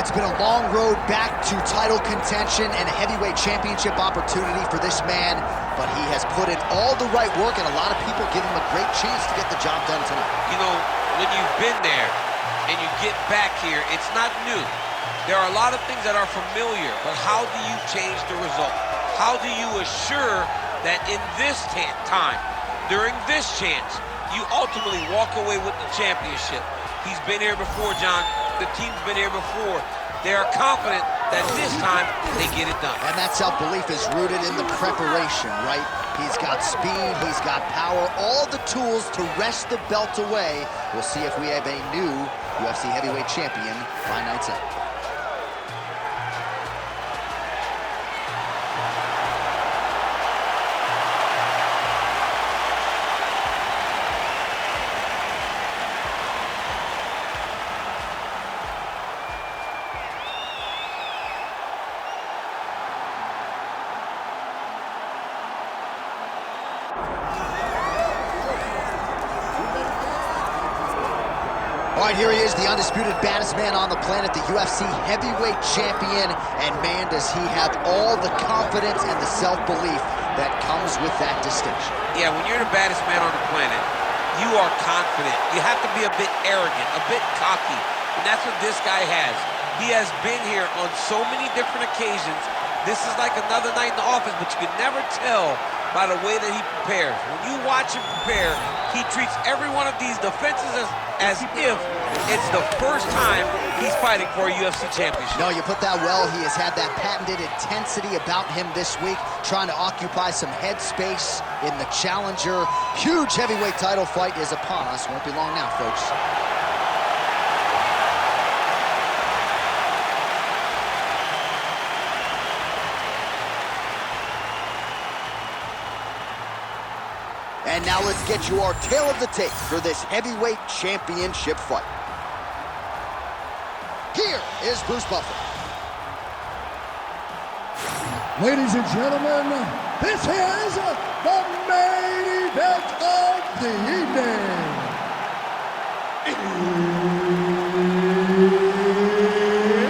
It's been a long road back to title contention and a heavyweight championship opportunity for this man, but he has put in all the right work, and a lot of people give him a great chance to get the job done tonight. You know, when you've been there and you get back here, it's not new. There are a lot of things that are familiar, but how do you change the result? How do you assure that in this time, during this chance, you ultimately walk away with the championship? He's been here before, John. The team's been here before. They are confident that this time they get it done. And that self-belief is rooted in the preparation, right? He's got speed, he's got power, all the tools to wrest the belt away. We'll see if we have a new UFC heavyweight champion by night's end. All right, here he is, the undisputed baddest man on the planet, the UFC heavyweight champion. And man, does he have all the confidence and the self-belief that comes with that distinction. Yeah, when you're the baddest man on the planet, you are confident. You have to be a bit arrogant, a bit cocky. And that's what this guy has. He has been here on so many different occasions. This is like another night in the office, but you can never tell by the way that he prepares. When you watch him prepare, he treats every one of these defenses as if it's the first time he's fighting for a UFC championship. No, you put that well. He has had that patented intensity about him this week, trying to occupy some headspace in the challenger. Huge heavyweight title fight is upon us. Won't be long now, folks. And now let's get you our tale of the tape for this heavyweight championship fight. Here is Bruce Buffer. Ladies and gentlemen, this is the main event of the evening.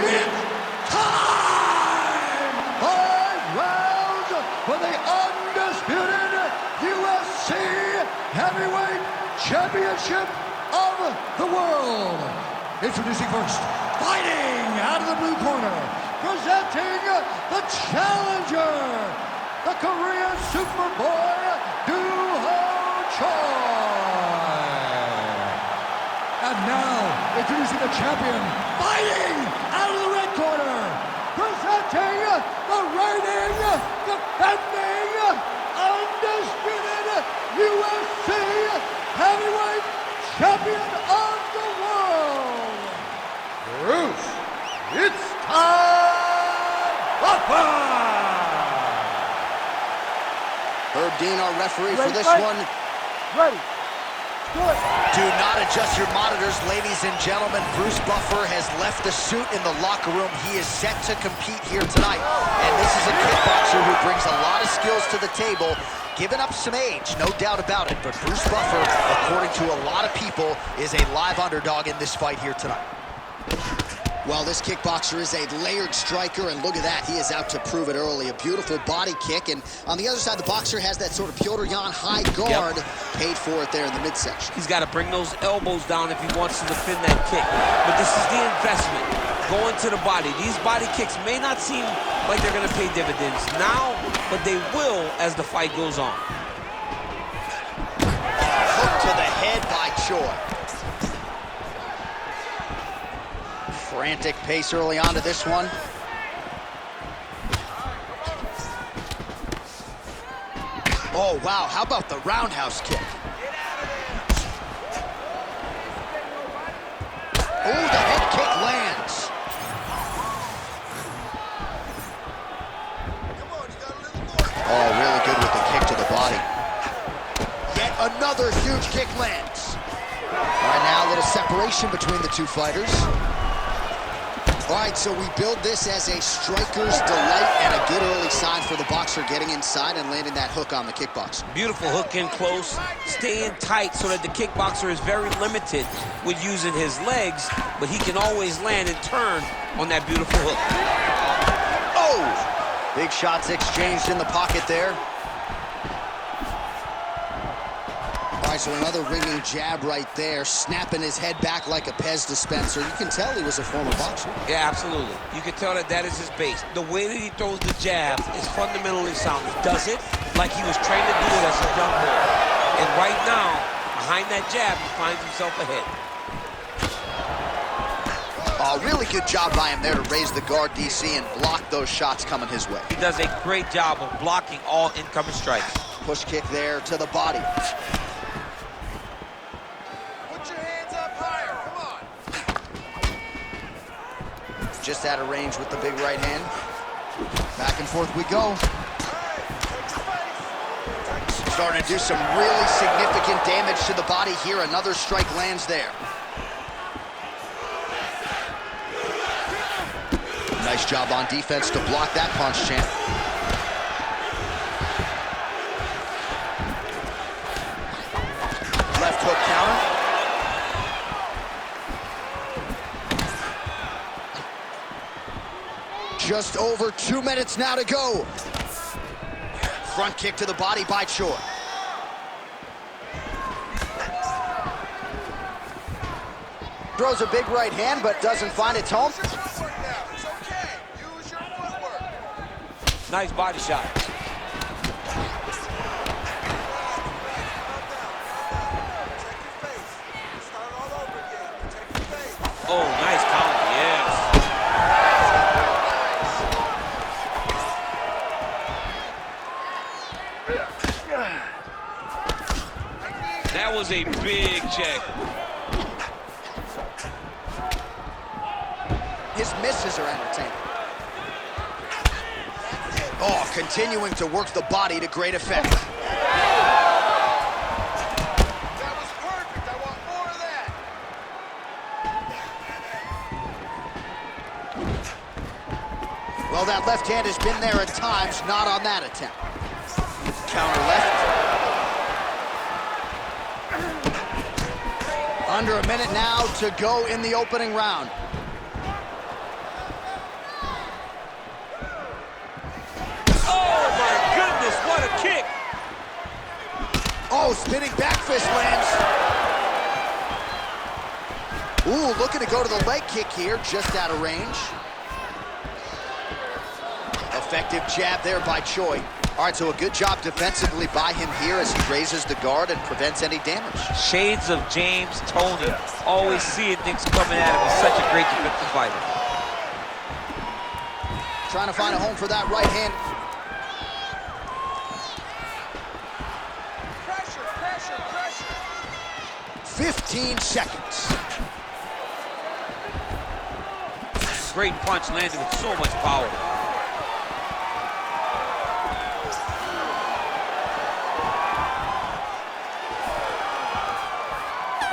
It's time! 5 rounds for the undisputed UFC Heavyweight Championship of the world. Introducing first, fighting out of the blue corner, presenting the challenger, the Korean Superboy, Duho Choi. And now, introducing the champion, fighting out of the red corner, presenting the reigning, defending, undisputed UFC Heavyweight Champion of the world, Bruce, it's time! Herb Dean, our referee for this one. Ready. Good. Do not adjust your monitors, ladies and gentlemen. Bruce Buffer has left the suit in the locker room. He is set to compete here tonight. And this is a kickboxer who brings a lot of skills to the table. Given up some age, no doubt about it. But Bruce Buffer, according to a lot of people, is a live underdog in this fight here tonight. Well, this kickboxer is a layered striker, and look at that. He is out to prove it early. A beautiful body kick, and on the other side, the boxer has that sort of Petr Yan high guard. Yep. Paid for it there in the midsection. He's got to bring those elbows down if he wants to defend that kick. But this is the investment, going to the body. These body kicks may not seem like they're going to pay dividends now, but they will as the fight goes on. Hook to the head by Choi. Frantic pace early on to this one. Oh, wow, how about the roundhouse kick? Oh, the head kick lands. Oh, really good with the kick to the body. Yet another huge kick lands. All right, now a little separation between the two fighters. All right, so we build this as a striker's delight and a good early sign for the boxer getting inside and landing that hook on the kickboxer. Beautiful hook in close, staying tight so that the kickboxer is very limited with using his legs, but he can always land and turn on that beautiful hook. Oh! Big shots exchanged in the pocket there. All right, so another ringing jab right there, snapping his head back like a Pez dispenser. You can tell he was a former boxer. Yeah, absolutely. You can tell that that is his base. The way that he throws the jab is fundamentally sound. He does it like he was trained to do it as a young boy. And right now, behind that jab, he finds himself ahead. Really good job by him there to raise the guard, DC, and block those shots coming his way. He does a great job of blocking all incoming strikes. Push kick there to the body. Just out of range with the big right hand. Back and forth we go. Starting to do some really significant damage to the body here. Another strike lands there. Nice job on defense to block that punch, champ. Left hook counter. Just over 2 minutes now to go. Front kick to the body by Choi. Throws a big right hand, but doesn't find its home. Nice body shot. Oh, nice counter, yes. That was a big check. His misses are entertaining. Oh, continuing to work the body to great effect. That was perfect. I want more of that. Well, that left hand has been there at times, not on that attempt. Counter left. Under a minute now to go in the opening round. Oh, my goodness, what a kick. Oh, spinning back fist lands. Ooh, looking to go to the leg kick here, just out of range. Effective jab there by Choi. All right, so a good job defensively by him here as he raises the guard and prevents any damage. Shades of James Toney. Always seeing things coming at him. He's such a great defensive fighter. Trying to find a home for that right hand. Pressure, pressure, pressure. 15 seconds. Great punch landed with so much power.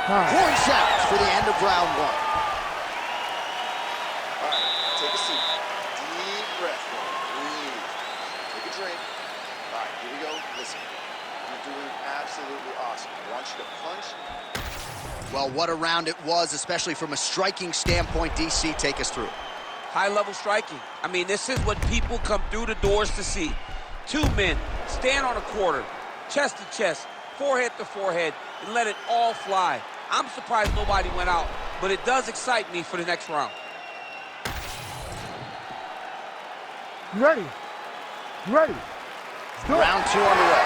Points out for the end of round one. All right, take a seat. Deep breath. Breathe. Take a drink. All right, here we go. Listen, you're doing absolutely awesome. I want you to punch. Well, what a round it was, especially from a striking standpoint. DC, take us through. High-level striking. I mean, this is what people come through the doors to see. Two men stand on a quarter, chest to chest, forehead to forehead, and let it all fly. I'm surprised nobody went out, but it does excite me for the next round. Ready. Ready. Round two underway.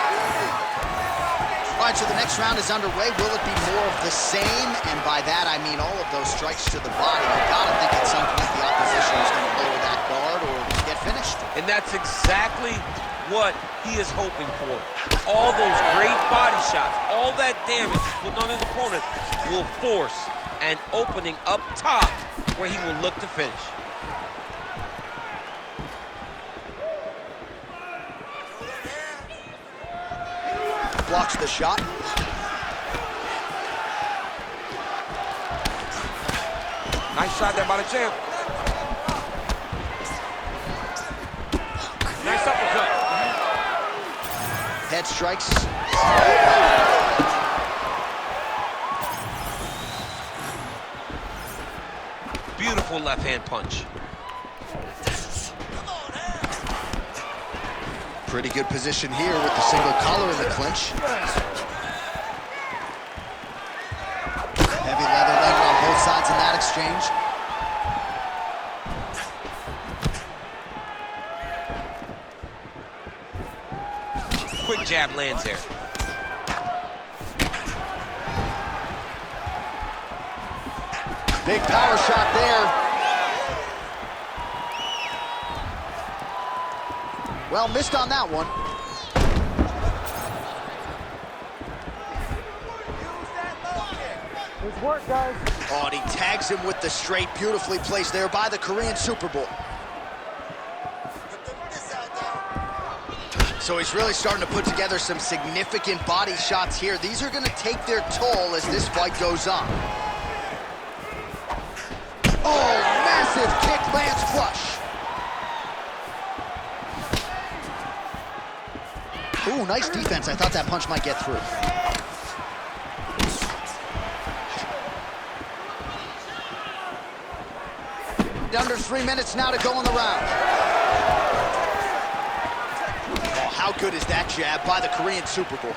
All right, so the next round is underway. Will it be more of the same? And by that, I mean all of those strikes to the body. You gotta think at some point the opposition is gonna lower that guard or get finished. And that's exactly what he is hoping for. All those great body shots, all that damage put on his opponent will force an opening up top where he will look to finish. Blocks the shot. Nice shot there by the champ. Nice uppercut. Head strikes. Beautiful left hand punch. Pretty good position here with the single collar in the clinch. Heavy leather leather on both sides in that exchange. Quick jab lands there. Big power shot there. Well, missed on that one. Good work, guys. Oh, and he tags him with the straight, beautifully placed there by the Korean Super Bowl. So he's really starting to put together some significant body shots here. These are going to take their toll as this fight goes on. Oh, massive kick lands flush. Ooh, nice defense. I thought that punch might get through. Under 3 minutes now to go in the round. Oh, how good is that jab by the Korean Super Bowl?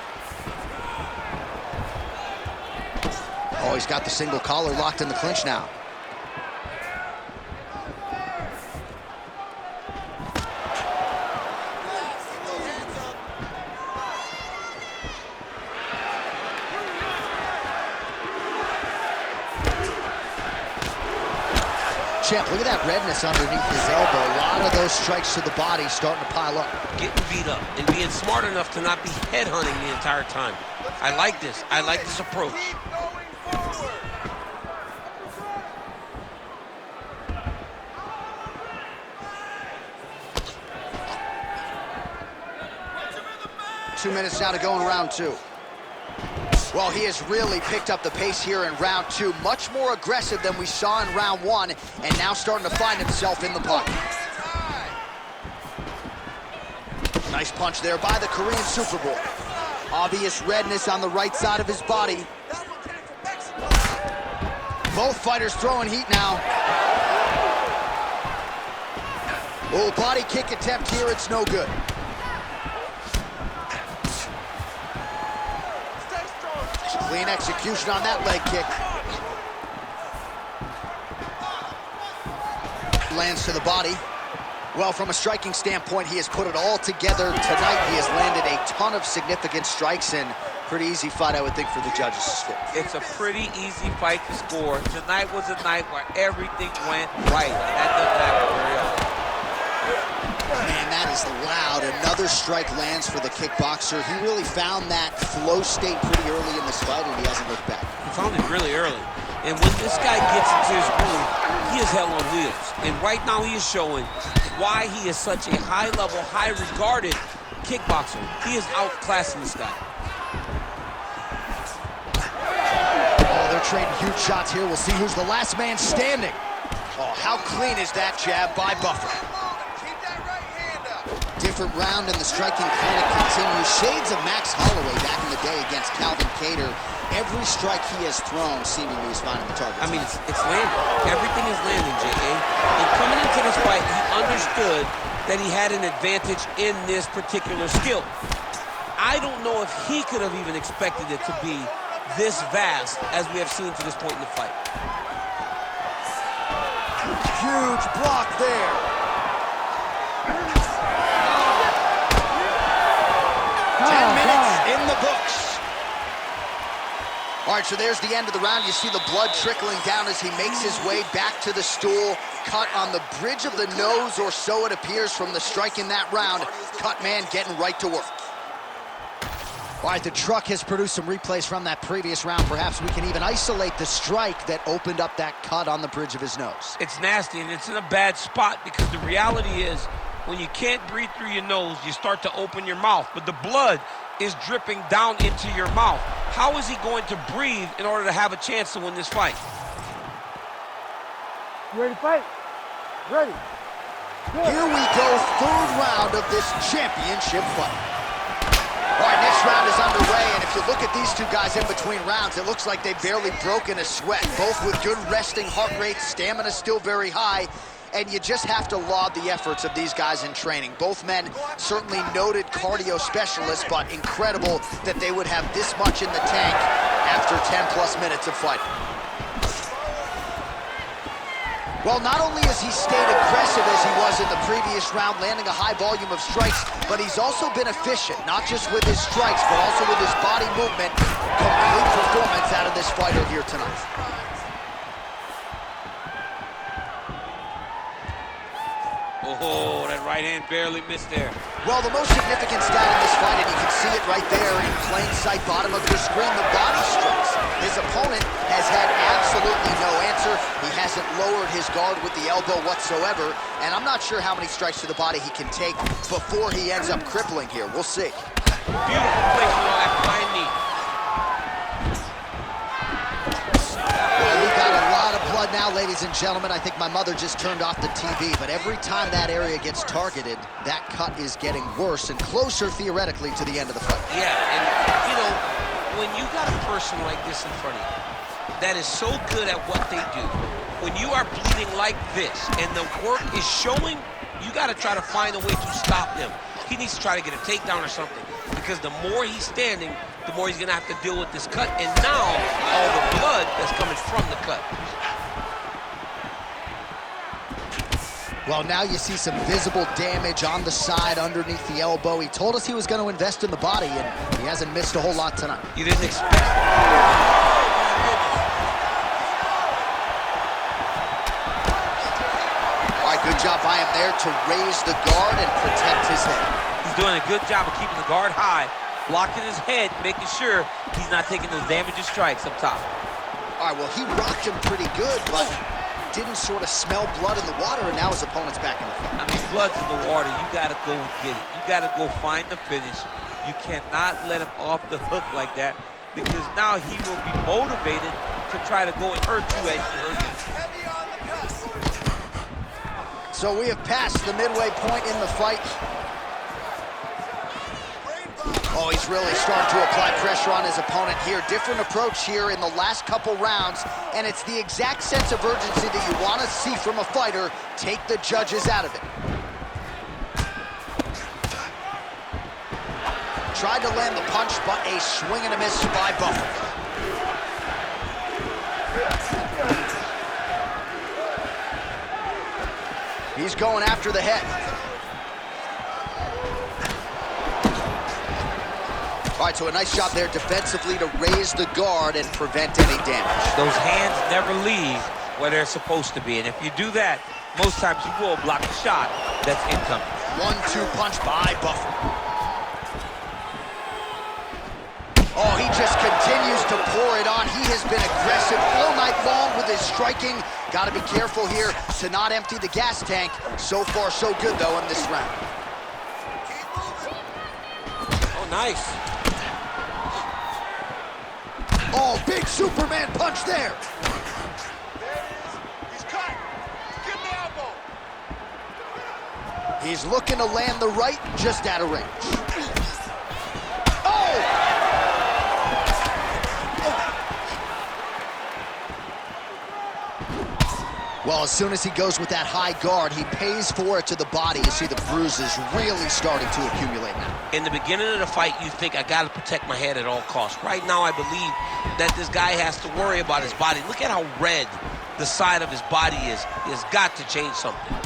Oh, he's got the single collar locked in the clinch now. Champ, look at that redness underneath his elbow. A lot of those strikes to the body starting to pile up. Getting beat up and being smart enough to not be headhunting the entire time. I like this. I like this approach. Keep going forward. 2 minutes now to go in round two. Well, he has really picked up the pace here in round two. Much more aggressive than we saw in round one, and now starting to find himself in the pocket. Nice punch there by the Korean Super Bowl. Obvious redness on the right side of his body. Both fighters throwing heat now. Oh, body kick attempt here, it's no good. Clean execution on that leg kick. Lands to the body. Well, from a striking standpoint, he has put it all together tonight. He has landed a ton of significant strikes, and pretty easy fight, I would think, for the judges to score. It's a pretty easy fight to score. Tonight was a night where everything went right. That doesn't happen very often. Man, that is loud. Another strike lands for the kickboxer. He really found that flow state pretty early in this fight, and he hasn't looked back. He found it really early. And when this guy gets into his groove, he is hell on wheels. And right now he is showing why he is such a high-level, high-regarded kickboxer. He is outclassing this guy. Oh, they're trading huge shots here. We'll see who's the last man standing. Oh, how clean is that jab by Buffer? Different round and the striking clinic continues. Shades of Max Holloway back in the day against Calvin Kattar. Every strike he has thrown seemingly is finding the target. I mean, it's landing. Everything is landing, J.A. And coming into this fight, he understood that he had an advantage in this particular skill. I don't know if he could have even expected it to be this vast as we have seen to this point in the fight. Huge block there. 10 minutes in the books. All right, so there's the end of the round. You see the blood trickling down as he makes his way back to the stool. Cut on the bridge of the nose, or so it appears from the strike in that round. Cut man getting right to work. All right, the truck has produced some replays from that previous round. Perhaps we can even isolate the strike that opened up that cut on the bridge of his nose. It's nasty, and it's in a bad spot because the reality is when you can't breathe through your nose, you start to open your mouth, but the blood is dripping down into your mouth. How is he going to breathe in order to have a chance to win this fight? You ready to fight? Ready. Here we go, third round of this championship fight. All right, next round is underway, and if you look at these two guys in between rounds, it looks like they've barely broken a sweat. Both with good resting heart rates, stamina still very high, and you just have to laud the efforts of these guys in training. Both men certainly noted cardio specialists, but incredible that they would have this much in the tank after 10+ minutes of fighting. Well, not only has he stayed aggressive as he was in the previous round, landing a high volume of strikes, but he's also been efficient, not just with his strikes, but also with his body movement. Complete performance out of this fighter here tonight. Oh, that right hand barely missed there. Well, the most significant stat in this fight, and you can see it right there in plain sight, bottom of your screen, the body strikes. His opponent has had absolutely no answer. He hasn't lowered his guard with the elbow whatsoever, and I'm not sure how many strikes to the body he can take before he ends up crippling here. We'll see. Beautiful placement on that flying knee. Well, we got a lot of blood now, ladies and gentlemen. I think my mother just turned off the TV, but every time that area gets targeted, that cut is getting worse and closer, theoretically, to the end of the fight. Yeah, and, you know, when you got a person like this in front of you that is so good at what they do, when you are bleeding like this and the work is showing, you got to try to find a way to stop him. He needs to try to get a takedown or something, because the more he's standing, the more he's going to have to deal with this cut, and now all the blood that's coming from the cut. Well, now you see some visible damage on the side underneath the elbow. He told us he was going to invest in the body, and he hasn't missed a whole lot tonight. You didn't expect it. All right, good job by him there to raise the guard and protect his head. He's doing a good job of keeping the guard high, blocking his head, making sure he's not taking those damaging strikes up top. All right, well, he rocked him pretty good, but didn't sort of smell blood in the water, and now his opponent's back in the fight. I mean, blood's in the water. You got to go and get it. You got to go find the finish. You cannot let him off the hook like that, because now he will be motivated to try to go and hurt you as he hurt you. So we have passed the midway point in the fight. Oh, he's really starting to apply pressure on his opponent here. Different approach here in the last couple rounds, and it's the exact sense of urgency that you want to see from a fighter. Take the judges out of it. Tried to land the punch, but a swing and a miss by Buffer. He's going after the head. All right, so a nice job there defensively to raise the guard and prevent any damage. Those hands never leave where they're supposed to be, and if you do that, most times you will block the shot that's incoming. 1-2 punch by Buffer. Oh, he just continues to pour it on. He has been aggressive all night long with his striking. Got to be careful here to not empty the gas tank. So far, so good, though, in this round. Oh, nice. Oh, big Superman punch there. There it is. He's cut. Give him the elbow. He's looking to land the right, just out of range. Oh! Well, as soon as he goes with that high guard, he pays for it to the body. You see the bruises really starting to accumulate now. In the beginning of the fight, you think, I got to protect my head at all costs. Right now, I believe that this guy has to worry about his body. Look at how red the side of his body is. He has got to change something.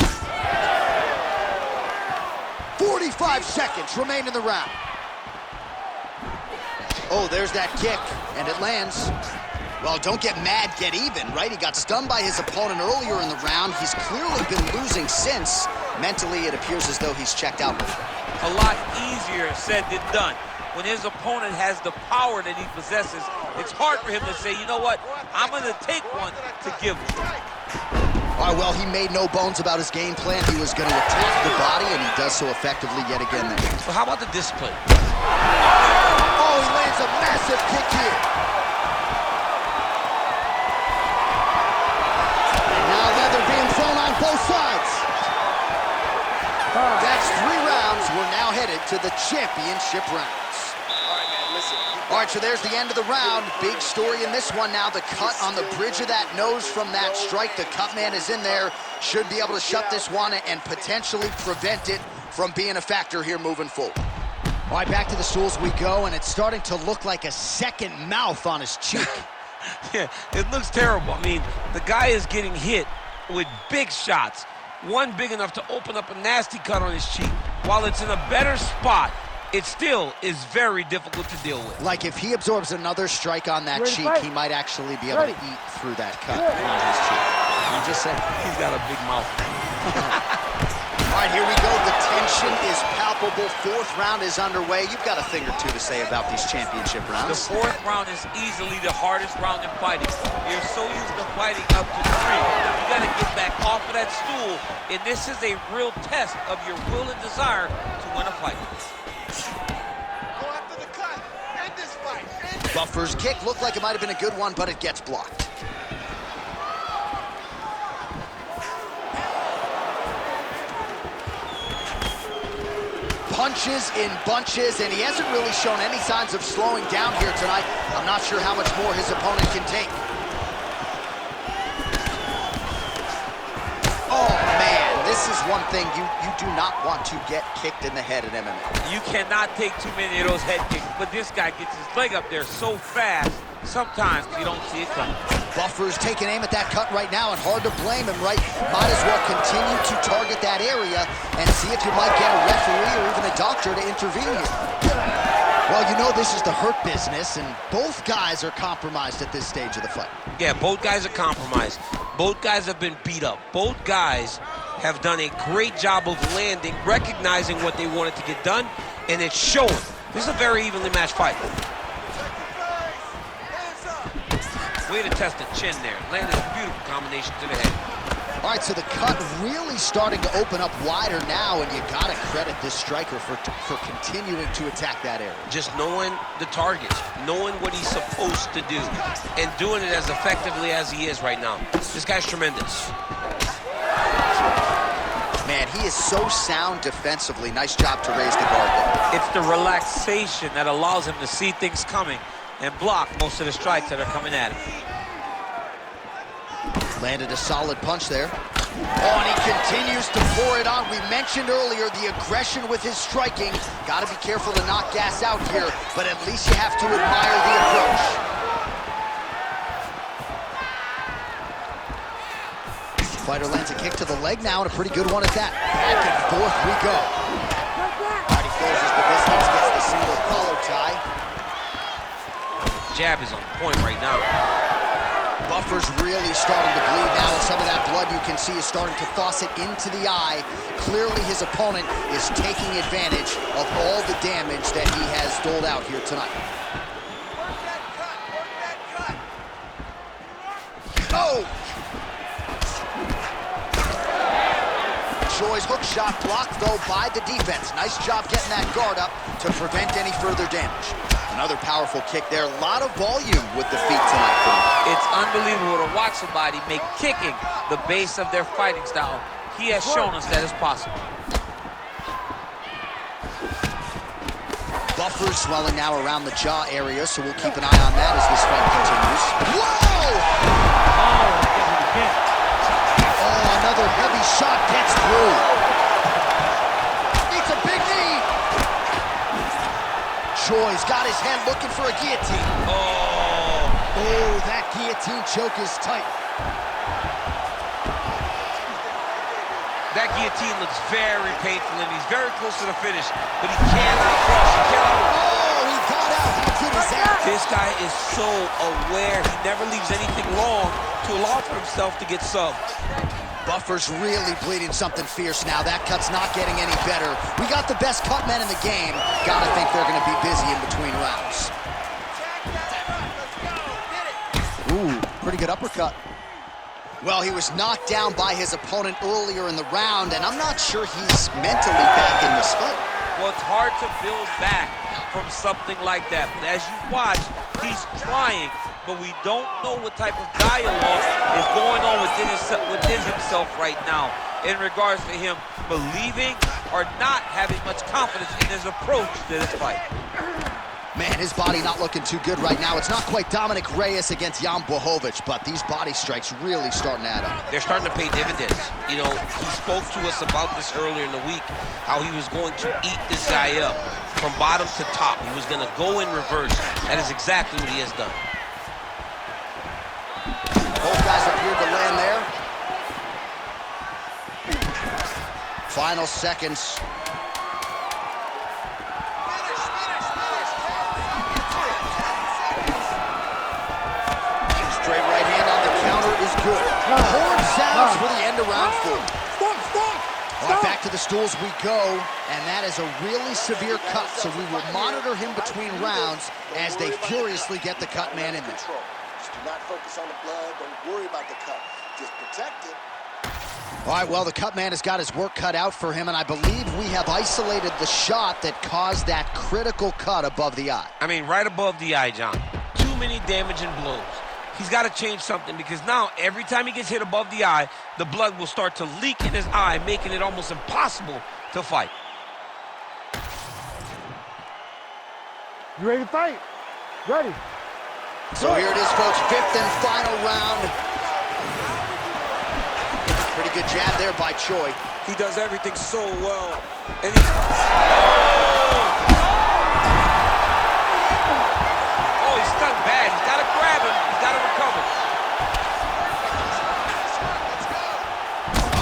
45 seconds remain in the round. Oh, there's that kick, and it lands. Well, don't get mad, get even, right? He got stunned by his opponent earlier in the round. He's clearly been losing since. Mentally, it appears as though he's checked out. A lot easier said than done. When his opponent has the power that he possesses, it's hard for him to say, you know what, I'm going to take one to give him. All right, well, he made no bones about his game plan. He was going to attack the body, and he does so effectively yet again there. So how about the discipline? Oh, he lands a massive kick here. And now leather being thrown on both sides. to the championship rounds. All right, man, listen. All right, so there's the end of the round. Big story in this one now. The cut on the bridge of that nose from that strike. The cut man is in there. Should be able to shut this one and potentially prevent it from being a factor here moving forward. All right, back to the stools we go, and it's starting to look like a second mouth on his cheek. Yeah, it looks terrible. I mean, the guy is getting hit with big shots. One big enough to open up a nasty cut on his cheek. While it's in a better spot, it still is very difficult to deal with. Like if he absorbs another strike on that cheek, he might actually be able to eat through that cut on his cheek. I'm just saying. He's got a big mouth. All right, here we go. The tension is palpable. Fourth round is underway. You've got a thing or two to say about these championship The rounds. fourth round is easily the hardest round in fighting. You're so used to fighting up to 3. You got to get back off of that stool, and this is a real test of your will and desire to win a fight. Go after the cut. End this fight. End it. Buffer's kick looked like it might have been a good one, but it gets blocked. Punches in bunches, and he hasn't really shown any signs of slowing down here tonight. I'm not sure how much more his opponent can take. Oh, man, this is one thing you do not want to get kicked in the head in MMA. You cannot take too many of those head kicks, but this guy gets his leg up there so fast, sometimes you don't see it coming. Buffer's taking aim at that cut right now, and hard to blame him, right? Might as well continue to target that area and see if you might get a referee or even a doctor to intervene here. Well, you know this is the hurt business, and both guys are compromised at this stage of the fight. Yeah, both guys are compromised. Both guys have been beat up. Both guys have done a great job of landing, recognizing what they wanted to get done, and it's showing. This is a very evenly matched fight. Way to test the chin there. Landed a beautiful combination to the head. All right, so the cut really starting to open up wider now, and you gotta credit this striker for continuing to attack that area. Just knowing the targets, knowing what he's supposed to do, and doing it as effectively as he is right now. This guy's tremendous. Man, he is so sound defensively. Nice job to raise the guard there. It's the relaxation that allows him to see things coming and block most of the strikes that are coming at him. Landed a solid punch there. Oh, and he continues to pour it on. We mentioned earlier the aggression with his striking. Got to be careful to not gas out here, but at least you have to admire the approach. Fighter lands a kick to the leg now, and a pretty good one at that. Back and forth we go. All right, he closes the distance, gets the single collar tie. Jab is on point right now. Buffer's really starting to bleed now, and some of that blood you can see is starting to faucet into the eye. Clearly his opponent is taking advantage of all the damage that he has doled out here tonight. Work that cut. Work that cut. Oh! Choi's hook shot blocked, though, by the defense. Nice job getting that guard up to prevent any further damage. Another powerful kick there. A lot of volume with the feet tonight for him. It's unbelievable to watch somebody make kicking the base of their fighting style. He has shown us that is possible. Buffer swelling now around the jaw area, so we'll keep an eye on that as this fight continues. Whoa! Oh, another heavy shot gets through. It's a big knee. Choi's got his hand looking for a guillotine. Oh, that guillotine choke is tight. That guillotine looks very painful, and he's very close to the finish, but he cannot cross. He cannot. Oh, he got out. How good is that? This guy is so aware. He never leaves anything long to allow for himself to get subbed. Buffer's really bleeding something fierce now. That cut's not getting any better. We got the best cut men in the game. Gotta think they're gonna be busy in between rounds. Ooh, pretty good uppercut. Well, he was knocked down by his opponent earlier in the round, and I'm not sure he's mentally back in this fight. Well, it's hard to build back from something like that. But as you watch, he's trying, but we don't know what type of dialogue is going on within himself right now in regards to him believing are not having much confidence in his approach to this fight. Man, his body not looking too good right now. It's not quite Dominic Reyes against Jan Blachowicz, but these body strikes really starting to add up. They're starting to pay dividends. You know, he spoke to us about this earlier in the week, how he was going to eat this guy up from bottom to top. He was going to go in reverse. That is exactly what he has done. Both guys appeared to land there. Final seconds. Straight right hand on the counter is good. Horn sounds for the end of round 4. All right, back to the stools we go, and that is a really severe cut, so we will monitor him between rounds as they furiously get the cut man in there. Just do not focus on the blood. Don't worry about the cut. Just protect it. All right, well, the cut man has got his work cut out for him, and I believe we have isolated the shot that caused that critical cut above the eye. I mean, right above the eye, John. Too many damaging blows. He's got to change something because now every time he gets hit above the eye, the blood will start to leak in his eye, making it almost impossible to fight. You ready to fight? Ready. So here it is, folks, 5th and final round. Pretty good jab there by Choi. He does everything so well. And He's stuck bad. He's got to grab him. He's got to recover.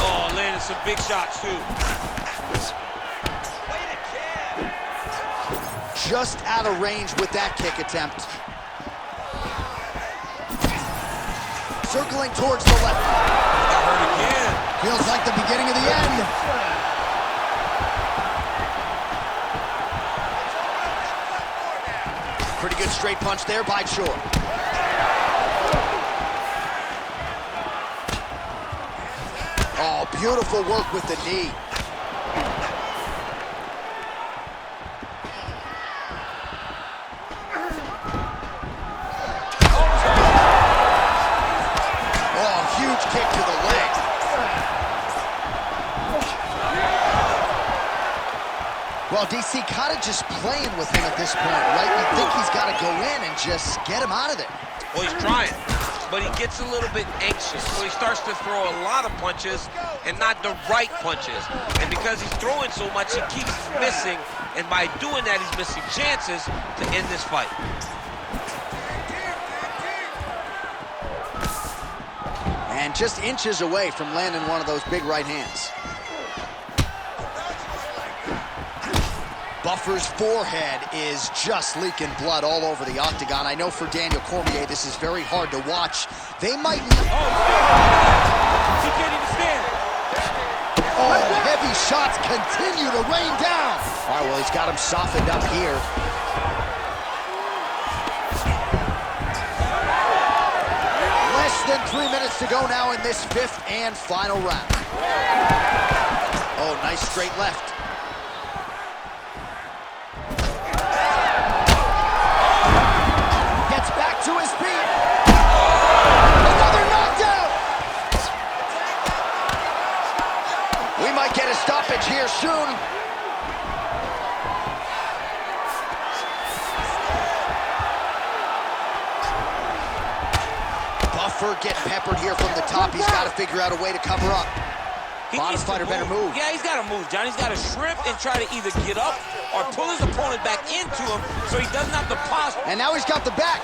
oh, landed some big shots, too. Just out of range with that kick attempt. Circling towards the left. Got hurt again. Feels like the beginning of the end. Pretty good straight punch there by Choi. Oh, beautiful work with the knee. Oh, huge kick to the leg. Well, DC kind of just playing with him at this point, right? You think he's got to go in and just get him out of there. Well, he's trying, but he gets a little bit anxious. So he starts to throw a lot of punches and not the right punches. And because he's throwing so much, he keeps missing. And by doing that, he's missing chances to end this fight. And just inches away from landing one of those big right hands. Buffer's forehead is just leaking blood all over the octagon. I know for Daniel Cormier, this is very hard to watch. They might... He can't even stand. Oh, heavy shots continue to rain down. All right, well, he's got him softened up here. Less than 3 minutes to go now in this 5th and final round. Oh, nice straight left. To his feet. Another knockdown. We might get a stoppage here soon. Buffer getting peppered here from the top. He's got to figure out a way to cover up. Bottom fighter better move. Yeah, he's got to move, John. He's got to shrimp and try to either get up or pull his opponent back into him so he doesn't have to posture. And now he's got the back.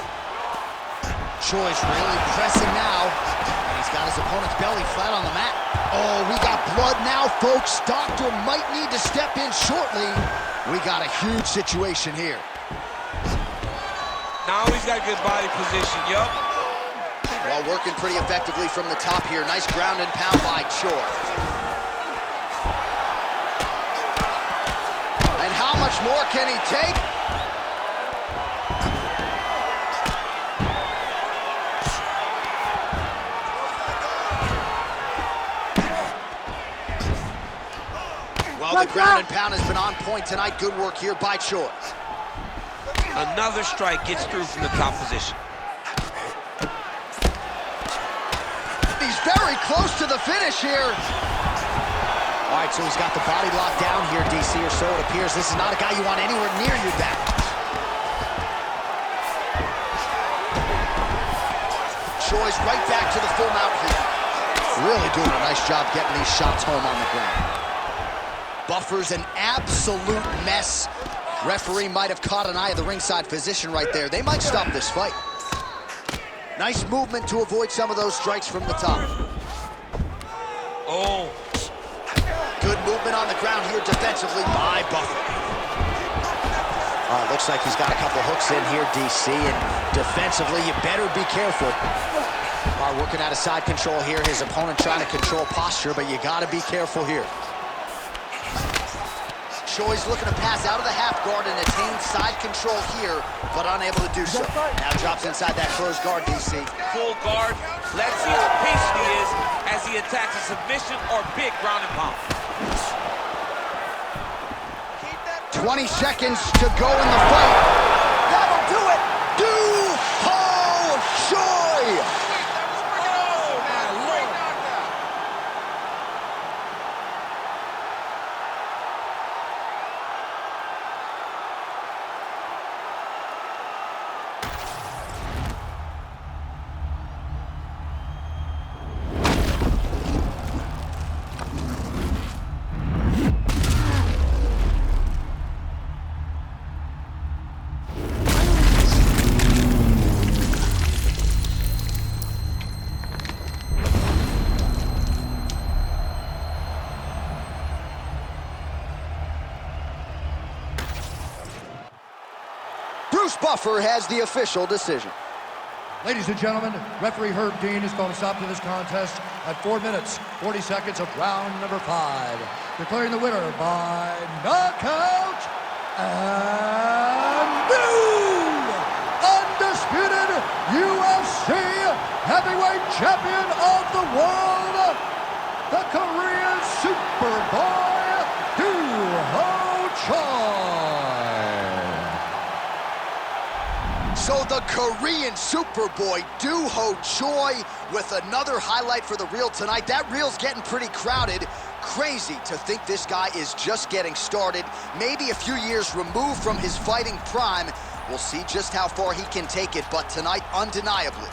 Choi's really pressing now. And he's got his opponent's belly flat on the mat. Oh, we got blood now, folks. Doctor might need to step in shortly. We got a huge situation here. Now he's got good body position, yup. Well, working pretty effectively from the top here. Nice ground and pound by Choi. And how much more can he take? Well, the ground and pound has been on point tonight. Good work here by Choi. Another strike gets through from the top position. He's very close to the finish here. All right, so he's got the body locked down here, DC, or so it appears. This is not a guy you want anywhere near your back. Choi's right back to the full mount here. Really doing a nice job getting these shots home on the ground. Buffer's an absolute mess. Referee might have caught an eye of the ringside physician right there. They might stop this fight. Nice movement to avoid some of those strikes from the top. Oh. Good movement on the ground here defensively by Buffer. Looks like he's got a couple hooks in here, DC, and defensively, you better be careful. Working out of side control here. His opponent trying to control posture, but you got to be careful here. Choi's looking to pass out of the half guard and attain side control here, but unable to do so. Now drops inside that closed guard, DC. Full guard. Let's see how patient he is as he attacks a submission or big ground and pound. 20 seconds to go in the fight. That'll do it. Choi. Buffer has the official decision. Ladies and gentlemen, referee Herb Dean has called a stop to this contest at 4 minutes, 40 seconds of round number 5. Declaring the winner by knockout and new undisputed UFC heavyweight champion of the world, the Korean Superboy, Duho Choi. So the Korean Superboy, Duho Choi, with another highlight for the reel tonight. That reel's getting pretty crowded. Crazy to think this guy is just getting started. Maybe a few years removed from his fighting prime. We'll see just how far he can take it, but tonight, undeniably,